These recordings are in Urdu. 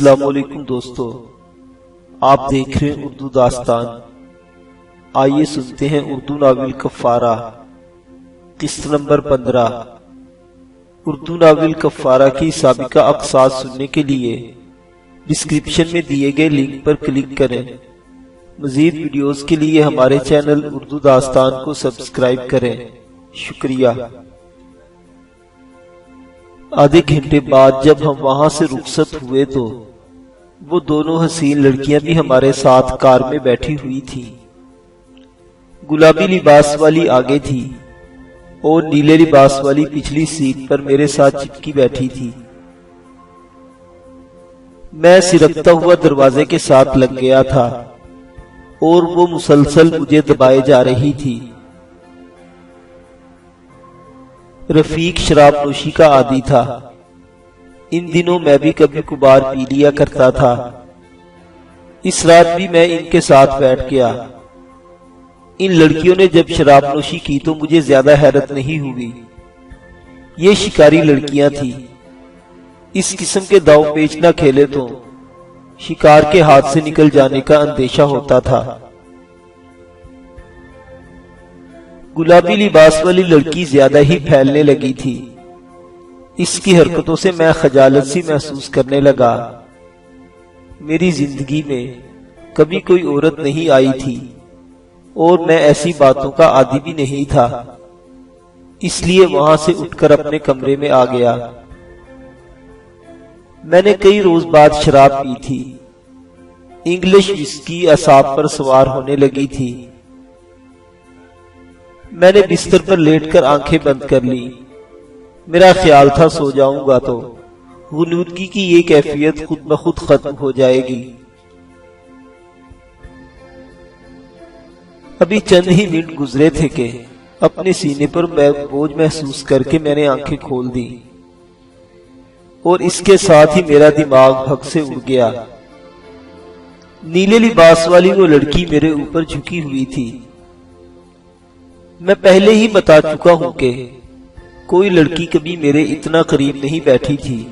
السلام علیکم دوستو، آپ دیکھ رہے ہیں اردو داستان۔ آئیے سنتے ہیں اردو ناول کفارہ، قسط نمبر 15۔ اردو ناول کفارہ کی سابقہ اقساط سننے کے لیے ڈسکرپشن میں دیے گئے لنک پر کلک کریں۔ مزید ویڈیوز کے لیے ہمارے چینل اردو داستان کو سبسکرائب کریں۔ شکریہ۔ آدھے گھنٹے بعد جب ہم وہاں سے رخصت ہوئے تو وہ دونوں حسین لڑکیاں بھی ہمارے ساتھ کار میں بیٹھی ہوئی تھی۔ گلابی لباس والی آگے تھی اور نیلے لباس والی پچھلی سیٹ پر میرے ساتھ چپکی بیٹھی تھی۔ میں سرکتا ہوا دروازے کے ساتھ لگ گیا تھا اور وہ مسلسل مجھے دبائے جا رہی تھی۔ رفیق شراب نوشی کا عادی تھا۔ ان دنوں میں بھی کبھی کبھار پی لیا کرتا تھا۔ اس رات بھی میں ان کے ساتھ بیٹھ گیا۔ ان لڑکیوں نے جب شراب نوشی کی تو مجھے زیادہ حیرت نہیں ہوئی۔ یہ شکاری لڑکیاں تھیں۔ اس قسم کے داؤ پیچ نہ کھیلے تو شکار کے ہاتھ سے نکل جانے کا اندیشہ ہوتا تھا۔ گلابی لباس والی لڑکی زیادہ ہی پھیلنے لگی تھی۔ اس کی حرکتوں سے میں خجالت سی محسوس کرنے لگا۔ میری زندگی میں کبھی کوئی عورت نہیں آئی تھی اور میں ایسی باتوں کا عادی بھی نہیں تھا، اس لیے وہاں سے اٹھ کر اپنے کمرے میں آ گیا۔ میں نے کئی روز بعد شراب پی تھی۔ انگلش وسکی اعصاب پر سوار ہونے لگی تھی۔ میں نے بستر پر لیٹ کر آنکھیں بند کر لی۔ میرا خیال تھا سو جاؤں گا تو غنودگی کی یہ کیفیت خود بخود ختم ہو جائے گی۔ ابھی چند ہی منٹ گزرے تھے کہ اپنے سینے پر بوجھ محسوس کر کے میں نے آنکھیں کھول دی اور اس کے ساتھ ہی میرا دماغ بھگ سے اڑ گیا۔ نیلے لباس والی وہ لڑکی میرے اوپر جھکی ہوئی تھی۔ میں پہلے ہی بتا چکا ہوں کہ کوئی لڑکی کبھی میرے اتنا قریب نہیں بیٹھی تھی۔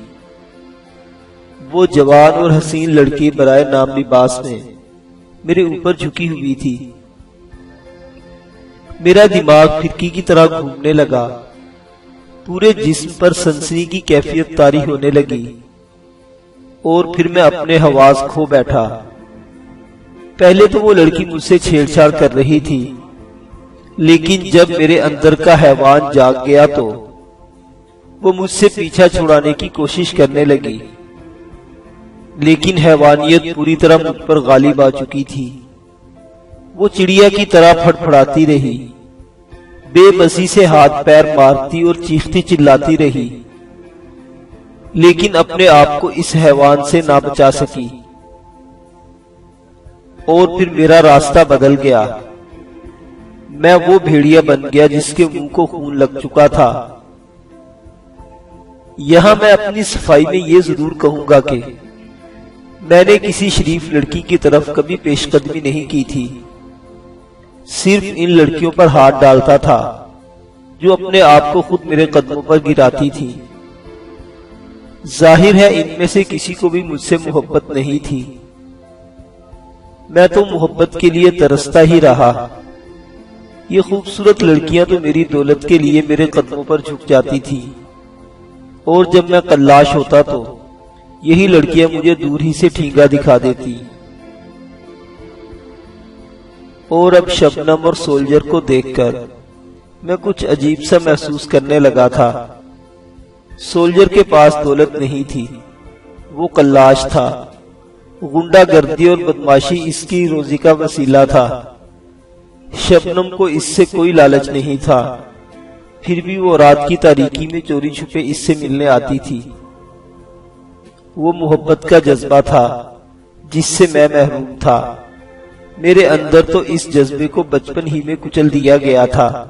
وہ جوان اور حسین لڑکی برائے نام لباس میں میرے اوپر جھکی ہوئی تھی۔ میرا دماغ پھرکی کی طرح گھومنے لگا۔ پورے جسم پر سنسنی کی کیفیت طاری ہونے لگی اور پھر میں اپنے حواس کھو بیٹھا۔ پہلے تو وہ لڑکی مجھ سے چھیڑ چھاڑ کر رہی تھی، لیکن جب میرے اندر کا حیوان جاگ گیا تو وہ مجھ سے پیچھا چھڑانے کی کوشش کرنے لگی، لیکن حیوانیت پوری طرح مجھ پر غالب آ چکی تھی۔ وہ چڑیا کی طرح پھڑ پھڑاتی رہی، بے بسی سے ہاتھ پیر مارتی اور چیختی چلاتی رہی، لیکن اپنے آپ کو اس حیوان سے نہ بچا سکی۔ اور پھر میرا راستہ بدل گیا۔ میں وہ بھیڑیا بن گیا جس کے منہ کو خون لگ چکا تھا۔ یہاں میں اپنی صفائی میں یہ ضرور کہوں گا کہ میں نے کسی شریف لڑکی کی طرف کبھی پیش قدمی نہیں کی تھی۔ صرف ان لڑکیوں پر ہاتھ ڈالتا تھا جو اپنے آپ کو خود میرے قدموں پر گراتی تھی۔ ظاہر ہے ان میں سے کسی کو بھی مجھ سے محبت نہیں تھی۔ میں تو محبت کے لیے ترستا ہی رہا۔ یہ خوبصورت لڑکیاں تو میری دولت کے لیے میرے قدموں پر جھک جاتی تھی، اور جب میں کلاش ہوتا تو یہی لڑکیاں مجھے دور ہی سے ٹھینگا دکھا دیتی۔ اور اب شبنم اور سولجر کو دیکھ کر میں کچھ عجیب سا محسوس کرنے لگا تھا۔ سولجر کے پاس دولت نہیں تھی، وہ کلاش تھا۔ غنڈہ گردی اور بدماشی اس کی روزی کا وسیلہ تھا۔ شبنم کو اس سے کوئی لالچ نہیں تھا، پھر بھی وہ رات کی تاریکی میں چوری چھپے اس سے ملنے آتی تھی۔ وہ محبت کا جذبہ تھا جس سے میں محروم تھا۔ میرے اندر تو اس جذبے کو بچپن ہی میں کچل دیا گیا تھا۔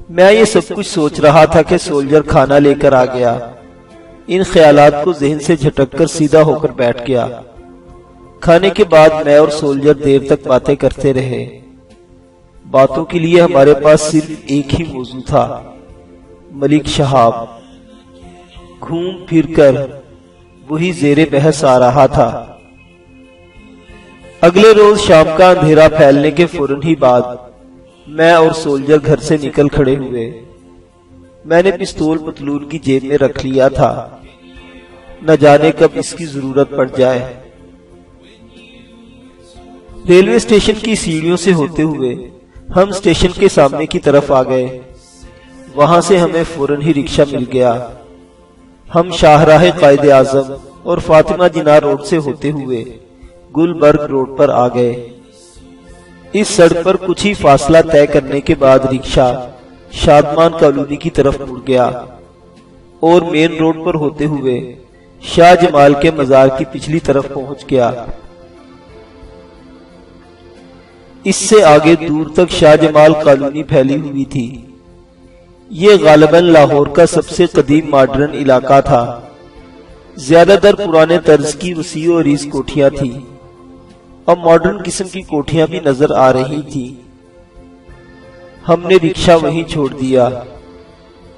میں یہ سب کچھ سوچ رہا تھا کہ سولجر کھانا لے کر آ گیا۔ ان خیالات کو ذہن سے جھٹک کر سیدھا ہو کر بیٹھ گیا۔ کھانے کے بعد میں اور سولجر دیر تک باتیں کرتے رہے۔ باتوں کے لیے ہمارے پاس صرف ایک ہی موضوع تھا، ملک شہاب۔ گھوم پھر کر وہی زیر بحث آ رہا تھا۔ اگلے روز شام کا اندھیرا پھیلنے کے فوراً ہی بعد میں اور سولجر گھر سے نکل کھڑے ہوئے۔ میں نے پستول پتلون کی جیب میں رکھ لیا تھا، نہ جانے کب اس کی ضرورت پڑ جائے۔ ریلوے اسٹیشن کی سیڑھیوں سے ہوتے ہوئے ہم اسٹیشن کے سامنے کی طرف آ گئے۔ وہاں سے ہمیں فوراً ہی رکشہ مل گیا۔ ہم شاہراہ قائد اعظم اور فاطمہ جناح روڈ سے ہوتے ہوئے گلبرگ روڈ پر آ گئے۔ اس سڑک پر کچھ ہی فاصلہ طے کرنے کے بعد رکشہ شادمان کالونی کی طرف مڑ گیا اور مین روڈ پر ہوتے ہوئے شاہ جمال کے مزار کی پچھلی طرف پہنچ گیا۔ اس سے آگے دور تک شاہ جمال کالونی پھیلی ہوئی تھی۔ یہ غالباً لاہور کا سب سے قدیم ماڈرن علاقہ تھا۔ زیادہ تر پرانے طرز کی وسیع و عریض کوٹھیاں تھیں اور ماڈرن قسم کی کوٹھیاں بھی نظر آ رہی تھیں۔ ہم نے رکشہ وہیں چھوڑ دیا،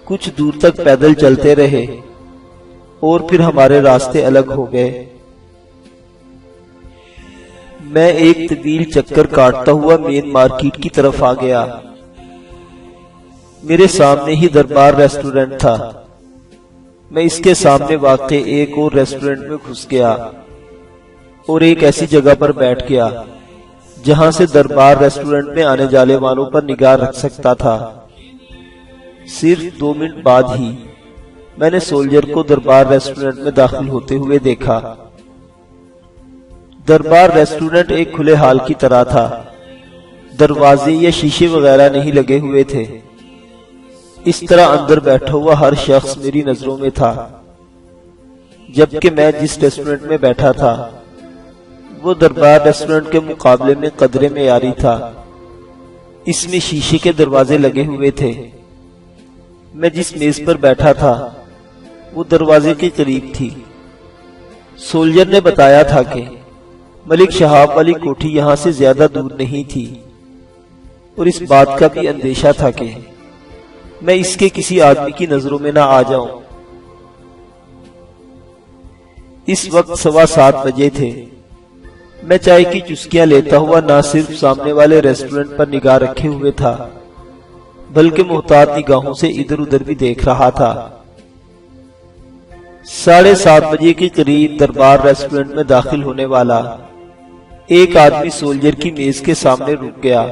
کچھ دور تک پیدل چلتے رہے اور پھر ہمارے راستے الگ ہو گئے۔ میں ایک طویل چکر کاٹتا ہوا مین مارکیٹ کی طرف آ گیا۔ میرے سامنے ہی دربار ریسٹورنٹ تھا۔ میں اس کے سامنے واقع ایک اور ریسٹورنٹ میں گھس گیا اور ایک ایسی جگہ پر بیٹھ گیا جہاں سے دربار ریسٹورنٹ میں آنے جانے والوں پر نگاہ رکھ سکتا تھا۔ صرف 2 منٹ بعد ہی میں نے سولجر کو دربار ریسٹورنٹ میں داخل ہوتے ہوئے دیکھا۔ دربار ریسٹورنٹ ایک کھلے حال کی طرح تھا۔ دروازے یا شیشے وغیرہ نہیں لگے ہوئے تھے۔ اس طرح اندر بیٹھا ہوا ہر شخص میری نظروں میں تھا، جبکہ میں جس ریسٹورنٹ میں بیٹھا تھا وہ دربار ریسٹورنٹ کے مقابلے میں قدرے معیاری تھا۔ اس میں شیشے کے دروازے لگے ہوئے تھے۔ میں جس میز پر بیٹھا تھا وہ دروازے کے قریب تھی۔ سولجر نے بتایا تھا کہ ملک شہاب والی کوٹھی یہاں سے زیادہ دور نہیں تھی، اور اس بات کا بھی اندیشہ تھا کہ میں اس کے کسی آدمی کی نظروں میں نہ آ جاؤں۔ اس وقت 7:15 بجے تھے۔ میں چائے کی چسکیاں لیتا ہوا نہ صرف سامنے والے ریسٹورنٹ پر نگاہ رکھے ہوئے تھا بلکہ محتاط نگاہوں سے ادھر ادھر بھی دیکھ رہا تھا۔ 7:30 بجے کے قریب دربار ریسٹورنٹ میں داخل ہونے والا ایک آدمی سولجر کی میز کے سامنے رک گیا۔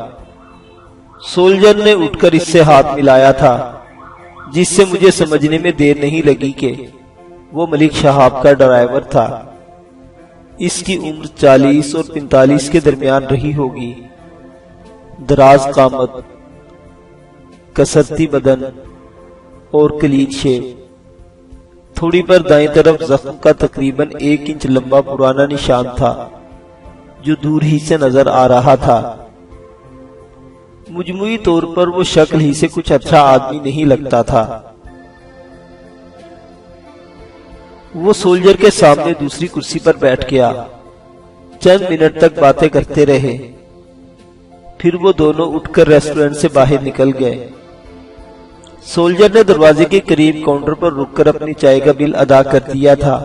سولجر نے اٹھ کر اس سے ہاتھ ملایا تھا، جس سے مجھے سمجھنے میں دیر نہیں لگی کہ وہ ملک شہاب کا ڈرائیور تھا۔ اس کی عمر 40 اور 45 کے درمیان رہی ہوگی۔ دراز قامت، کسرتی بدن اور کلین شیو۔ تھوڑی پر دائیں طرف زخم کا تقریباً 1 انچ لمبا پرانا نشان تھا جو دور ہی سے نظر آ رہا تھا۔ مجموعی طور پر وہ شکل ہی سے کچھ اچھا آدمی نہیں لگتا تھا۔ وہ سولجر کے سامنے دوسری کرسی پر بیٹھ گیا۔ چند منٹ تک باتیں کرتے رہے، پھر وہ دونوں اٹھ کر ریسٹورنٹ سے باہر نکل گئے۔ سولجر نے دروازے کے قریب کاؤنٹر پر رک کر اپنی چائے کا بل ادا کر دیا تھا۔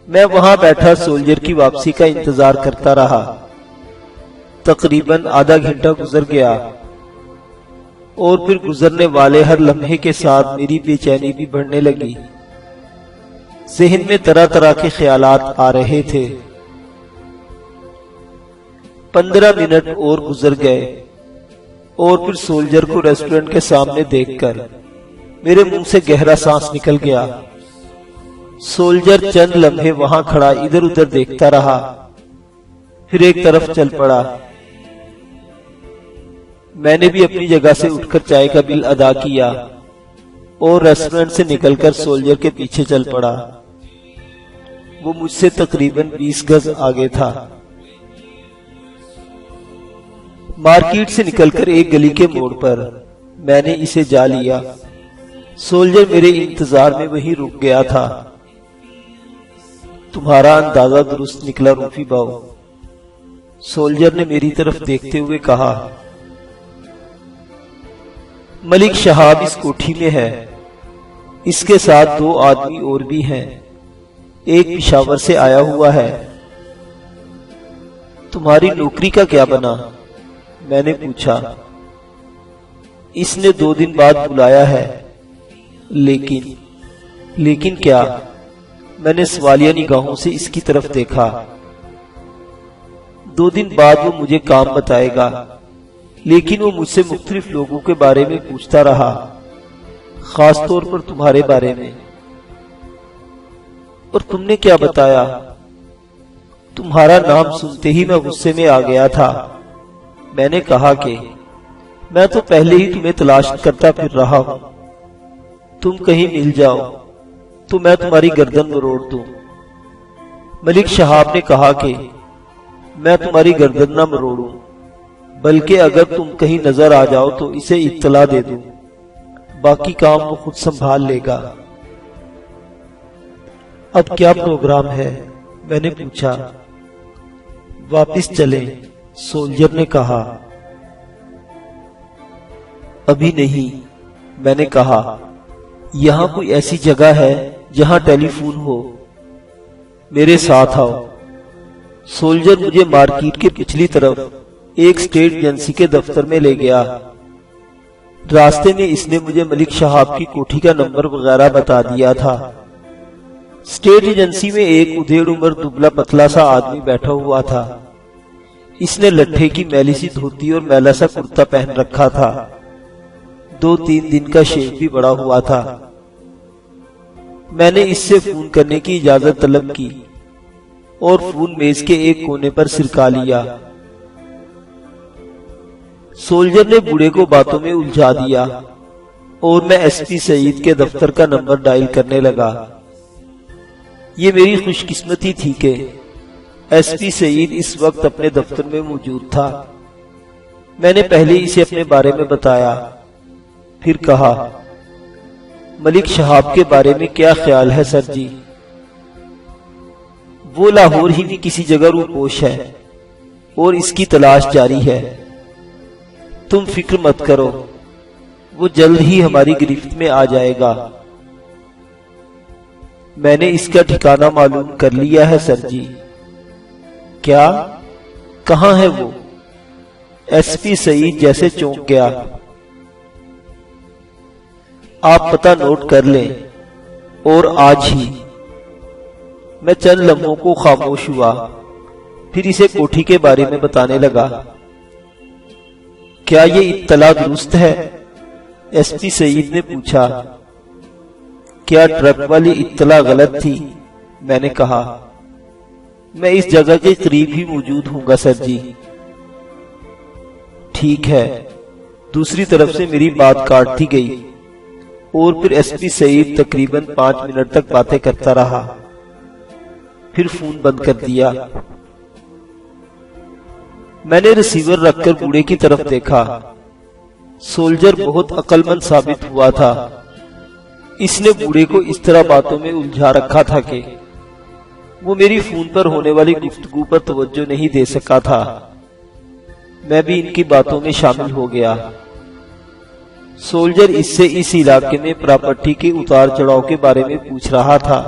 میں وہاں بیٹھا سولجر کی واپسی کا انتظار کرتا رہا۔ تقریباً آدھا گھنٹہ گزر گیا اور پھر گزرنے والے ہر لمحے کے ساتھ میری بے چینی بھی بڑھنے لگی۔ ذہن میں طرح طرح کے خیالات آ رہے تھے۔ 15 منٹ اور گزر گئے اور پھر سولجر کو ریسٹورنٹ کے سامنے دیکھ کر میرے منہ سے گہرا سانس نکل گیا۔ سولجر چند لمحے وہاں کھڑا ادھر ادھر دیکھتا رہا، پھر ایک طرف چل پڑا۔ میں نے بھی اپنی جگہ سے اٹھ کر چائے کا بل ادا کیا اور ریسٹورنٹ سے نکل کر سولجر کے پیچھے چل پڑا۔ وہ مجھ سے تقریباً 20 گز آگے تھا۔ مارکیٹ سے نکل کر ایک گلی کے موڑ پر میں نے اسے جا لیا۔ سولجر میرے انتظار میں وہیں رک گیا تھا۔ تمہارا اندازہ درست نکلا روفی باؤ، سولجر نے میری طرف دیکھتے ہوئے کہا۔ ملک شہاب اس کوٹھی میں ہے، اس کے ساتھ 2 آدمی اور بھی ہیں، ایک پشاور سے آیا ہوا ہے۔ تمہاری نوکری کا کیا بنا؟ میں نے پوچھا۔ اس نے 2 دن بعد بلایا ہے۔ لیکن کیا؟ میں نے سوالیہ نگاہوں سے اس کی طرف دیکھا۔ 2 دن بعد وہ مجھے کام بتائے گا، لیکن وہ مجھ سے مختلف لوگوں کے بارے میں پوچھتا رہا، خاص طور پر تمہارے بارے میں۔ اور تم نے کیا بتایا؟ تمہارا نام سنتے ہی میں غصے میں آ گیا تھا۔ میں نے کہا کہ میں تو پہلے ہی تمہیں تلاش کرتا پھر رہا ہوں، تم کہیں مل جاؤ تو میں تمہاری گردن مروڑ دوں۔ ملک شہاب نے کہا کہ میں تمہاری گردن نہ مروڑوں، بلکہ اگر تم کہیں نظر آ جاؤ تو اسے اطلاع دے دوں، باقی کام وہ خود سنبھال لے گا۔ اب کیا پروگرام ہے؟ میں نے پوچھا۔ واپس چلیں، سولجر نے کہا۔ ابھی نہیں، میں نے کہا۔ یہاں کوئی ایسی جگہ ہے جہاں ٹیلی فون ہو؟ میرے ساتھ آؤ۔ سولجر مجھے مارکیٹ کے پچھلی طرف ایک اسٹیٹ ایجنسی کے دفتر میں لے گیا۔ راستے میں اس نے مجھے ملک شہاب کی کوٹھی کا نمبر وغیرہ بتا دیا تھا۔ اسٹیٹ ایجنسی میں ایک ادھیڑ عمر دبلا پتلا سا آدمی بیٹھا ہوا تھا۔ اس نے لٹھے کی میلی سی دھوتی اور میلا سا کرتا پہن رکھا تھا۔ 2-3 دن کا شیو بھی بڑا ہوا تھا۔ میں نے اس سے فون کرنے کی اجازت طلب کی اور فون میز کے ایک کونے پر سرکا لیا۔ سولجر نے بوڑھے کو باتوں میں الجھا دیا اور میں ایس پی سعید کے دفتر کا نمبر ڈائل کرنے لگا۔ یہ میری خوش قسمتی تھی کہ ایس پی سعید اس وقت اپنے دفتر میں موجود تھا۔ میں نے پہلے اسے اپنے بارے میں بتایا، پھر کہا، ملک شہاب کے بارے میں کیا خیال ہے سر جی؟ وہ لاہور ہی میں کسی جگہ روپوش ہے اور اس کی تلاش جاری ہے۔ تم فکر مت کرو، وہ جلد ہی ہماری گرفت میں آ جائے گا۔ میں نے اس کا ٹھکانہ معلوم کر لیا ہے سر جی۔ کیا؟ کہاں ہے وہ؟ ایس پی سعید جیسے چونک گیا۔ آپ پتہ نوٹ کر لیں، اور آج ہی۔ میں چند لمحوں کو خاموش ہوا، پھر اسے کوٹھی کے بارے میں بتانے لگا۔ کیا یہ اطلاع درست ہے؟ ایس پی سعید نے پوچھا۔ کیا ٹرک والی اطلاع غلط تھی؟ میں نے کہا۔ میں اس جگہ کے قریب ہی موجود ہوں گا سر جی۔ ٹھیک ہے۔ دوسری طرف سے میری بات کاٹ دی گئی اور پھر ایس پی سعید تقریباً 5 منٹ تک باتیں کرتا رہا، پھر فون بند کر دیا۔ میں نے ریسیور رکھ کر بوڑھے کی طرف دیکھا۔ سولجر بہت عقل مند ثابت ہوا تھا۔ اس نے بوڑھے کو اس طرح باتوں میں الجھا رکھا تھا کہ وہ میری فون پر ہونے والی گفتگو پر توجہ نہیں دے سکا تھا۔ میں بھی ان کی باتوں میں شامل ہو گیا۔ سولجر اس سے اس علاقے میں پراپرٹی کے اتار چڑھاؤ کے بارے میں پوچھ رہا تھا۔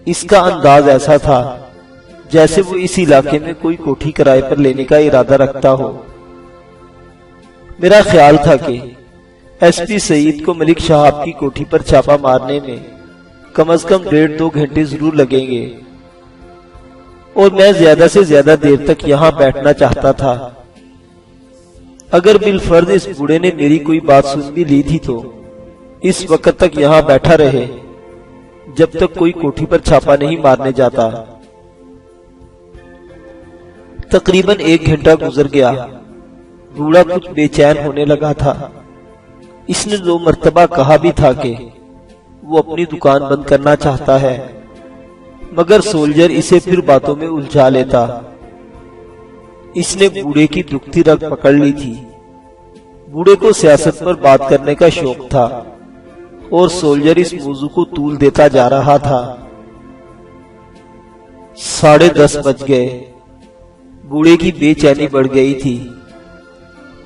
اس کا انداز ایسا تھا جیسے وہ اس علاقے میں کوئی کوٹھی کرائے پر لینے کا ارادہ رکھتا ہو۔ میرا خیال تھا کہ ایس پی سعید کو ملک شہاب کی کوٹھی پر چھاپا مارنے میں کم از کم 1.5-2 گھنٹے ضرور لگیں گے، اور میں زیادہ سے زیادہ دیر تک یہاں بیٹھنا چاہتا تھا۔ اگر بالفرض اس بوڑھے نے میری کوئی بات سن بھی لی تھی تو اس وقت تک یہاں بیٹھا رہے جب تک کوئی کوٹھی پر چھاپا نہیں مارنے جاتا۔ تقریباً 1 گھنٹہ گزر گیا۔ بوڑھا کچھ بے چین ہونے لگا تھا۔ اس نے 2 مرتبہ کہا بھی تھا کہ وہ اپنی دکان بند کرنا چاہتا ہے، مگر سولجر اسے پھر باتوں میں الجھا لیتا۔ اس نے بوڑھے کی دکھتی رگ پکڑ لی تھی۔ بوڑھے کو سیاست پر بات کرنے کا شوق تھا اور سولجر اس موضوع کو طول دیتا جا رہا تھا۔ 10:30 بج گئے۔ بوڑھے کی بے چینی بڑھ گئی تھی۔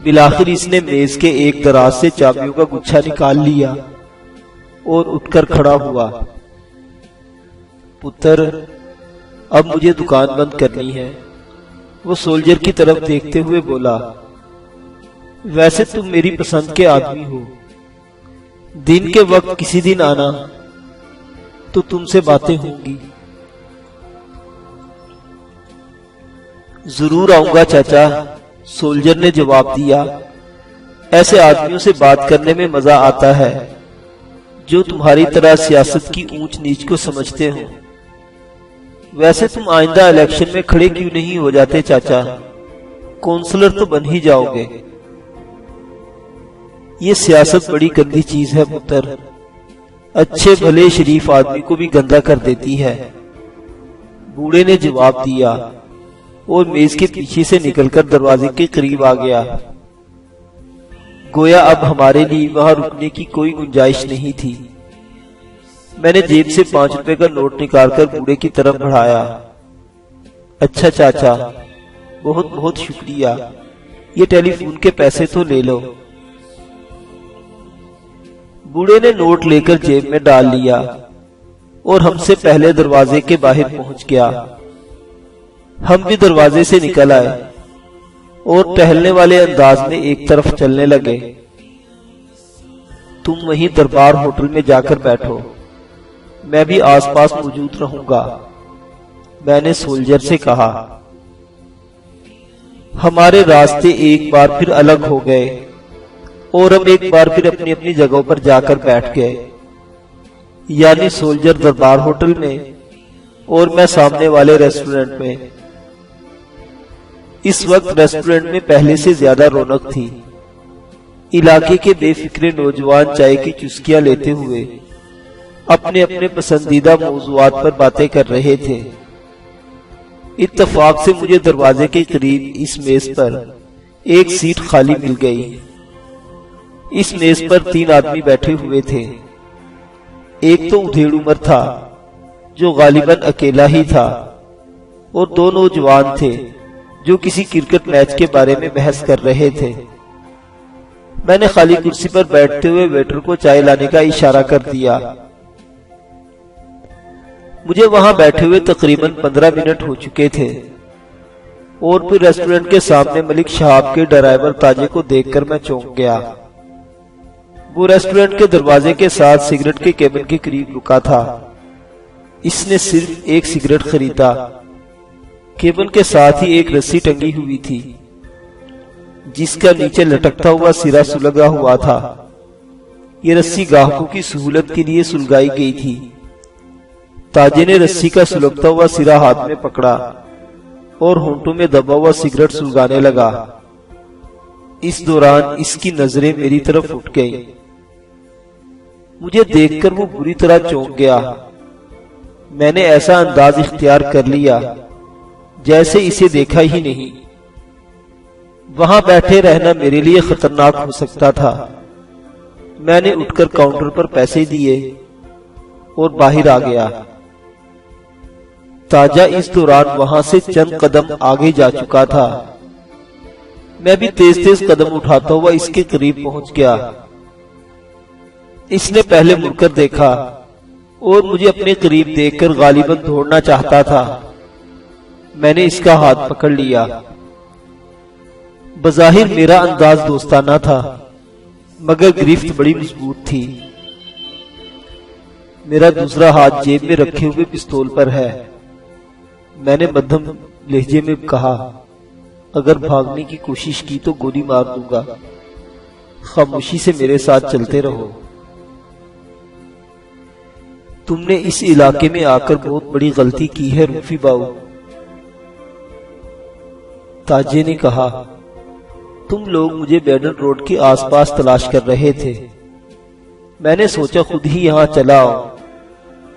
بالآخر اس نے میز کے ایک دراز سے چابیوں کا گچھا نکال لیا اور اٹھ کر کھڑا ہوا۔ پتر، اب مجھے دکان بند کرنی ہے، وہ سولجر کی طرف دیکھتے ہوئے بولا۔ ویسے تم میری پسند کے آدمی ہو، دن کے وقت کسی دن آنا تو تم سے باتیں ہوں گی۔ ضرور آؤں گا چاچا، سولجر نے جواب دیا۔ ایسے آدمیوں سے بات کرنے میں مزہ آتا ہے جو تمہاری طرح سیاست کی اونچ نیچ کو سمجھتے ہوں۔ ویسے تم آئندہ الیکشن میں کھڑے کیوں نہیں ہو جاتے چاچا؟ کونسلر تو بن ہی جاؤ گے۔ یہ سیاست بڑی گندی چیز ہے پتر، اچھے بھلے شریف آدمی کو بھی گندا کر دیتی ہے، بوڑھے نے جواب دیا اور میز کے پیچھے سے نکل کر دروازے کے قریب آ گیا۔ گویا اب ہمارے لیے وہاں رکنے کی کوئی گنجائش نہیں تھی۔ میں نے جیب سے 5 روپے کا نوٹ نکال کر بوڑھے کی طرف بڑھایا۔ اچھا چاچا، بہت بہت شکریہ، یہ ٹیلی فون کے پیسے تو لے لو۔ بوڑھے نے نوٹ لے کر جیب میں ڈال لیا اور ہم سے پہلے دروازے کے باہر پہنچ گیا۔ ہم بھی دروازے سے نکل آئے اور ٹہلنے والے انداز میں ایک طرف چلنے لگے۔ تم وہیں دربار ہوٹل میں جا کر بیٹھو، میں بھی آس پاس موجود رہوں گا، میں نے سولجر سے کہا۔ ہمارے راستے ایک بار پھر الگ ہو گئے اور ہم ایک بار پھر اپنی اپنی جگہوں پر جا کر بیٹھ گئے، یعنی سولجر دربار ہوٹل میں اور میں سامنے والے ریسٹورنٹ میں۔ اس وقت ریسٹورنٹ میں پہلے سے زیادہ رونق تھی۔ علاقے کے بے فکر نوجوان چائے کی چسکیاں لیتے ہوئے اپنے اپنے پسندیدہ موضوعات پر باتیں کر رہے تھے۔ اتفاق سے مجھے دروازے کے قریب اس میز پر ایک سیٹ خالی مل گئی۔ اس میز پر 3 آدمی بیٹھے ہوئے تھے۔ ایک تو ادھیڑ عمر تھا جو غالباً اکیلا ہی تھا، اور 2 نوجوان تھے جو کسی کرکٹ میچ کے بارے میں بحث کر رہے تھے۔ میں نے خالی کرسی پر بیٹھتے ہوئے ویٹر کو چائے لانے کا اشارہ کر دیا۔ مجھے وہاں بیٹھے ہوئے تقریباً 15 منٹ ہو چکے تھے، اور پھر ریسٹورنٹ کے سامنے ملک شہاب کے ڈرائیور تاجے کو دیکھ کر میں چونک گیا۔ وہ ریسٹورنٹ کے دروازے کے ساتھ سگریٹ کے کیبن کے قریب رکا تھا۔ اس نے صرف ایک سگریٹ خریدا۔ کیبن کے ساتھ ہی ایک رسی ٹنگی ہوئی تھی جس کا نیچے لٹکتا ہوا سرا سلگا ہوا تھا۔ یہ رسی گاہکوں کی سہولت کے لیے سلگائی گئی تھی۔ تاجے نے رسی کا سلگتا ہوا سرا ہاتھ میں پکڑا اور ہونٹوں میں دبا ہوا سگریٹ سلگانے لگا۔ اس دوران اس کی نظریں میری طرف اٹھ گئیں۔ مجھے دیکھ کر وہ بری طرح چونک گیا۔ میں نے ایسا انداز اختیار کر لیا جیسے اسے دیکھا ہی نہیں۔ وہاں بیٹھے رہنا میرے لیے خطرناک ہو سکتا تھا۔ میں نے اٹھ کر کاؤنٹر پر پیسے دیے اور باہر آ گیا۔ تاجہ اس دوران وہاں سے چند قدم آگے جا چکا تھا۔ میں بھی تیز تیز قدم اٹھاتا ہوا اس کے قریب پہنچ گیا۔ اس نے پہلے مڑ کر دیکھا اور مجھے اپنے قریب دیکھ کر غالباً دوڑنا چاہتا تھا۔ میں نے اس کا ہاتھ پکڑ لیا۔ بظاہر میرا انداز دوستانہ تھا، مگر گرفت بڑی مضبوط تھی۔ میرا دوسرا ہاتھ جیب میں رکھے ہوئے پستول پر ہے۔ میں نے مدھم لہجے میں کہا، اگر بھاگنے کی کوشش کی تو گولی مار دوں گا، خاموشی سے میرے ساتھ چلتے رہو۔ تم نے اس علاقے میں آ کر بہت بڑی غلطی کی ہے روفی باؤ، تاجے نے کہا۔ تم لوگ مجھے بیڈن روڈ کے آس پاس تلاش کر رہے تھے، میں نے سوچا خود ہی یہاں چلا آؤں،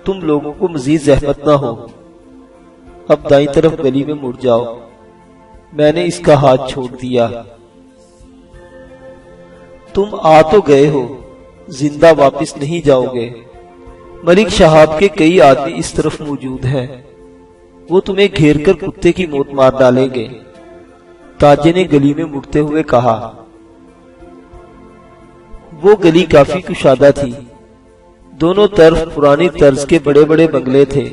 تم لوگوں کو مزید زحمت نہ ہو۔ اب دائیں طرف گلی میں مڑ جاؤ۔ میں نے اس کا ہاتھ چھوڑ دیا۔ تم آ تو گئے ہو، زندہ واپس نہیں جاؤ گے۔ ملک شہاب کے کئی آدمی اس طرف موجود ہیں، وہ تمہیں گھیر کر کتے کی موت مار ڈالیں گے، تاجے نے گلی میں مڑتے ہوئے کہا۔ وہ گلی کافی کشادہ تھی، دونوں طرف پرانی طرز کے بڑے بڑے بنگلے تھے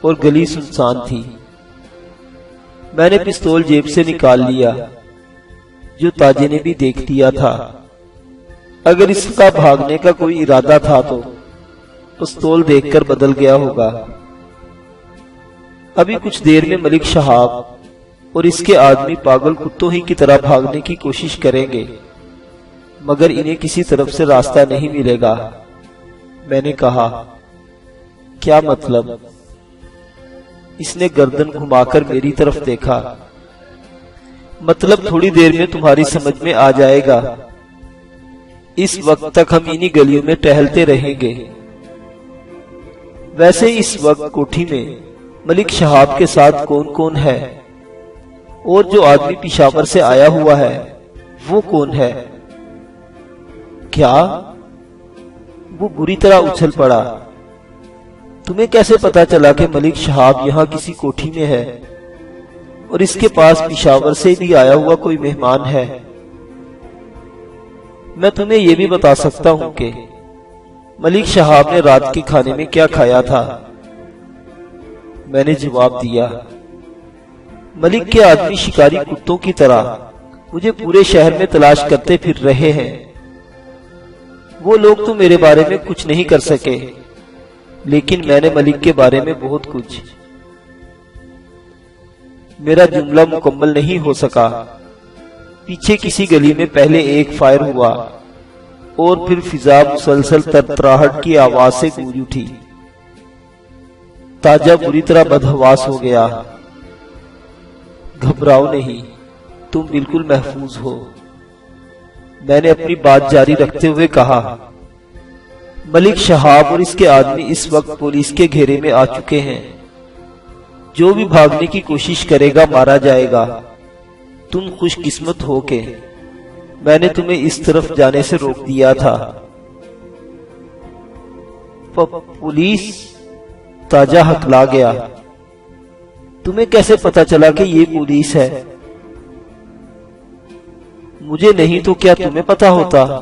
اور گلی سنسان تھی۔ میں نے پستول جیب سے نکال لیا، جو تاجے نے بھی دیکھ لیا تھا۔ اگر اس کا بھاگنے کا کوئی ارادہ تھا تو پستول دیکھ کر بدل گیا ہوگا۔ ابھی کچھ دیر میں ملک شہاب اور اس کے آدمی پاگل کتوں ہی کی طرح بھاگنے کی کوشش کریں گے، مگر انہیں کسی طرف سے راستہ نہیں ملے گا۔ میں نے کہا، کیا مطلب؟ اس نے گردن گھما کر میری طرف دیکھا۔ مطلب تھوڑی دیر میں تمہاری سمجھ میں آ جائے گا۔ اس وقت تک ہم انہی گلیوں میں ٹہلتے رہیں گے۔ ویسے اس وقت کوٹھی میں ملک شہاب کے ساتھ کون کون ہے؟ اور جو آدمی پشاور سے آیا ہوا ہے وہ کون ہے؟ کیا؟ وہ بری طرح اچھل پڑا۔ تمہیں کیسے پتا چلا کہ ملک شہاب یہاں کسی کوٹھی میں ہے اور اس کے پاس پشاور سے بھی آیا ہوا کوئی مہمان ہے؟ میں تمہیں یہ بھی بتا سکتا ہوں کہ ملک شہاب نے رات کے کھانے میں کیا کھایا تھا۔ میں نے جواب دیا، ملک کے آدمی شکاری کتوں کی طرح مجھے پورے شہر میں تلاش کرتے پھر رہے ہیں۔ وہ لوگ تو میرے بارے میں کچھ نہیں کر سکے، لیکن میں نے ملک کے بارے میں بہت کچھ۔ میرا جملہ مکمل نہیں ہو سکا۔ پیچھے کسی گلی میں پہلے ایک فائر ہوا اور پھر فضا مسلسل ترتراہٹ کی آواز سے گونج اٹھی۔ تاجہ بری طرح بدحواس ہو گیا۔ گھبراؤ نہیں، تم بالکل محفوظ ہو، میں نے اپنی بات جاری رکھتے ہوئے کہا۔ ملک شہاب اور اس کے آدمی اس وقت پولیس کے گھیرے میں آ چکے ہیں۔ جو بھی بھاگنے کی کوشش کرے گا مارا جائے گا۔ تم خوش قسمت ہو کہ میں نے تمہیں اس طرف جانے سے روک دیا تھا۔ پولیس؟ تاجہ ہکلا گیا۔ تمہیں کیسے پتا چلا کہ یہ پولیس ہے؟ مجھے نہیں تو کیا تمہیں پتا ہوتا؟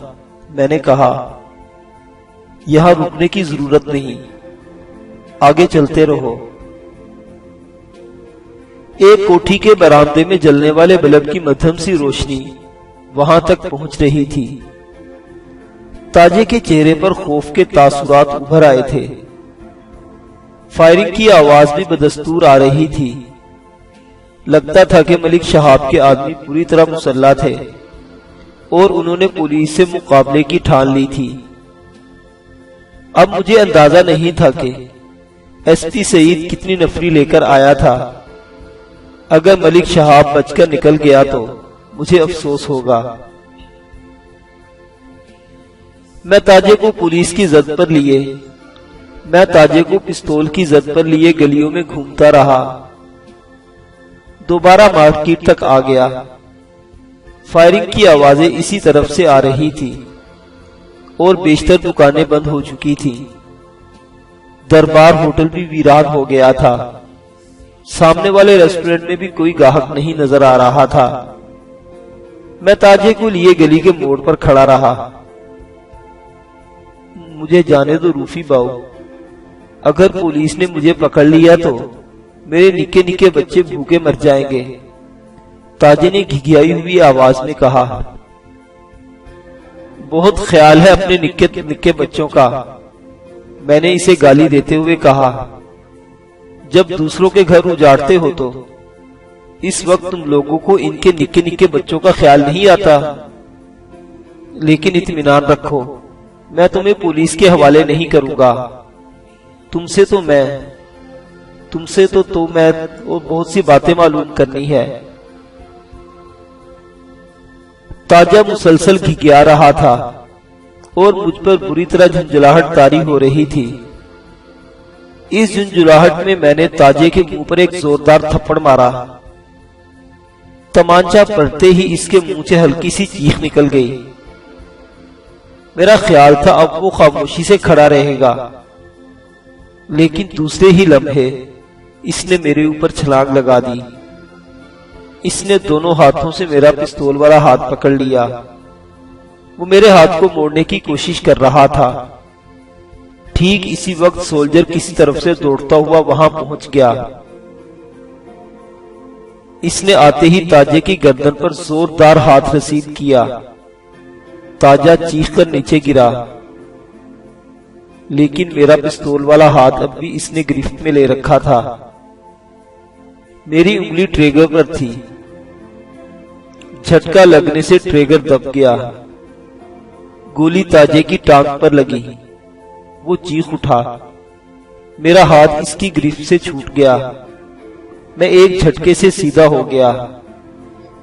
میں نے کہا، یہاں رکنے کی ضرورت نہیں، آگے چلتے رہو۔ ایک کوٹھی کے برآمدے میں جلنے والے بلب کی مدھم سی روشنی وہاں تک پہنچ رہی تھی۔ تاجے کے چہرے پر خوف کے تاثرات ابھر آئے تھے۔ فائرنگ کی آواز بھی بدستور آ رہی تھی۔ لگتا تھا کہ ملک شہاب کے آدمی پوری طرح مسلح تھے اور انہوں نے پولیس سے مقابلے کی ٹھان لی تھی۔ اب مجھے اندازہ نہیں تھا کہ ایس پی سعید کتنی نفری لے کر آیا تھا۔ اگر ملک شہاب بچ کر نکل گیا تو مجھے افسوس ہوگا۔ میں تاجے کو پولیس کی زد پر لیے پستول کی زد پر لیے گلیوں میں گھومتا رہا۔ دوبارہ مارکیٹ تک آ گیا۔ فائرنگ کی آوازیں اسی طرف سے آ رہی تھی اور بیشتر دکانیں بند ہو چکی تھی۔ دربار ہوٹل بھی ویران ہو گیا تھا۔ سامنے والے ریسٹورنٹ میں بھی کوئی گاہک نہیں نظر آ رہا تھا۔ میں تاجے کو لیے گلی کے موڑ پر کھڑا رہا۔ مجھے جانے دو روفی باؤ، اگر پولیس نے مجھے پکڑ لیا تو میرے نکے نکے بچے بھوکے مر جائیں گے، تاجے نے گھگھیائی ہوئی آواز میں کہا۔ بہت خیال ہے اپنے نکے نکے بچوں کا، میں نے اسے گالی دیتے ہوئے کہا۔ جب دوسروں کے گھر اجاڑتے ہو تو اس وقت تم لوگوں کو ان کے نکے نکے بچوں کا خیال نہیں آتا۔ لیکن اطمینان رکھو، میں تمہیں پولیس کے حوالے نہیں کروں گا۔ تم سے تو میں اور بہت سی باتیں معلوم کرنی ہے۔ تاجہ مسلسل گھگیا رہا تھا اور مجھ پر بری طرح جھنجھلاہٹ طاری ہو رہی تھی۔ اس جھنجھلاہٹ میں میں نے تاجے کے منہ پر ایک زوردار تھپڑ مارا۔ تمانچہ پڑتے ہی اس کے منہ سے ہلکی سی چیخ نکل گئی۔ میرا خیال تھا اب وہ خاموشی سے کھڑا رہے گا، لیکن دوسرے ہی لمحے اس نے میرے اوپر چھلانگ لگا دی۔ اس نے دونوں ہاتھوں سے میرا پستول والا ہاتھ پکڑ لیا۔ وہ میرے ہاتھ کو موڑنے کی کوشش کر رہا تھا، ٹھیک اسی وقت سولجر کسی طرف سے دوڑتا ہوا وہاں پہنچ گیا۔ اس نے آتے ہی تاجے کی گردن پر زوردار ہاتھ رسید کیا۔ تاجا چیخ کر نیچے گرا، لیکن میرا پستول والا ہاتھ اب بھی اس نے گرفت میں لے رکھا تھا۔ میری انگلی ٹریگر پر تھی۔ جھٹکا لگنے سے ٹریگر دب گیا۔ گولی تاجے کی ٹانگ پر لگی۔ وہ چیخ اٹھا۔ میرا ہاتھ اس کی گرفت سے چھوٹ گیا۔ میں ایک جھٹکے سے سیدھا ہو گیا۔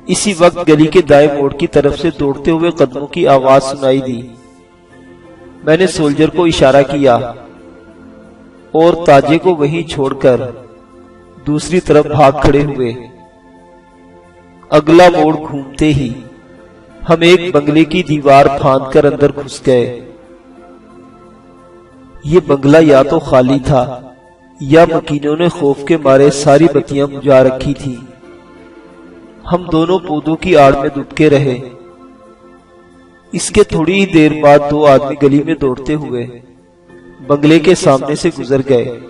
اسی وقت گلی کے دائیں موڑ کی طرف سے دوڑتے ہوئے قدموں کی آواز سنائی دی۔ میں نے سولجر کو اشارہ کیا اور تاجے کو وہیں چھوڑ کر دوسری طرف بھاگ کھڑے ہوئے۔ اگلا موڑ گھومتے ہی ہم ایک بنگلے کی دیوار پھاند کر اندر گھس گئے۔ یہ بنگلہ یا تو خالی تھا یا مکینوں نے خوف کے مارے ساری بتیاں بجھا رکھی تھی۔ ہم دونوں پودوں کی آڑ میں دبکے رہے۔ اس کے تھوڑی ہی دیر بعد دو آدمی گلی میں دوڑتے ہوئے بنگلے کے سامنے سے گزر گئے۔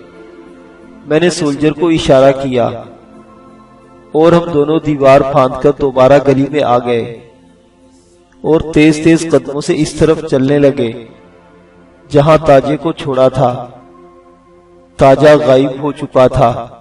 میں نے سولجر کو اشارہ کیا اور ہم دونوں دیوار پھاند کر دوبارہ گلی میں آ گئے اور تیز تیز قدموں سے اس طرف چلنے لگے جہاں تاجے کو چھوڑا تھا۔ تاجا غائب ہو چکا تھا۔